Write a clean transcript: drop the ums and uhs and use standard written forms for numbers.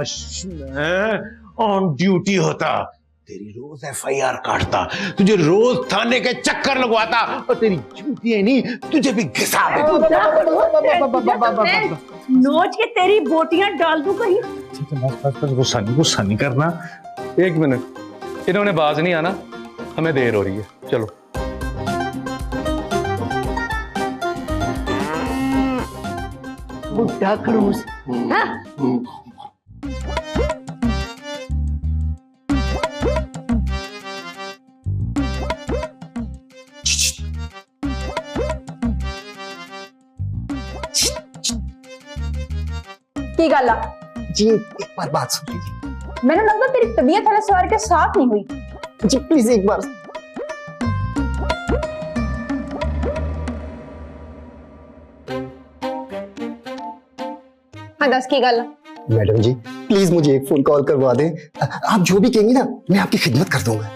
काश मैं on duty होता, तेरी रोज FIR काटता, तुझे रोज थाने के चक्कर लगवाता और तेरी जूतियां नहीं तुझे भी घिसा नोच के तेरी बोटियां डाल दूं कहीं। बस गुस्सा नहीं करना। 1 मिनट, इन्होंने बाज नहीं आना, हमें देर हो रही है, चलो। बुड्ढा खड़ूस। हाँ? की गल आ? जी एक बार बात सुन लीजिए। मैंने लगता तेरी तबीयत वाले सवार के साथ नहीं हुई। जी प्लीज एक बार। हाँ दस की गल? मैडम जी प्लीज मुझे एक फोन कॉल करवा दें। आप जो भी कहेंगी ना मैं आपकी खिदमत कर दूंगा।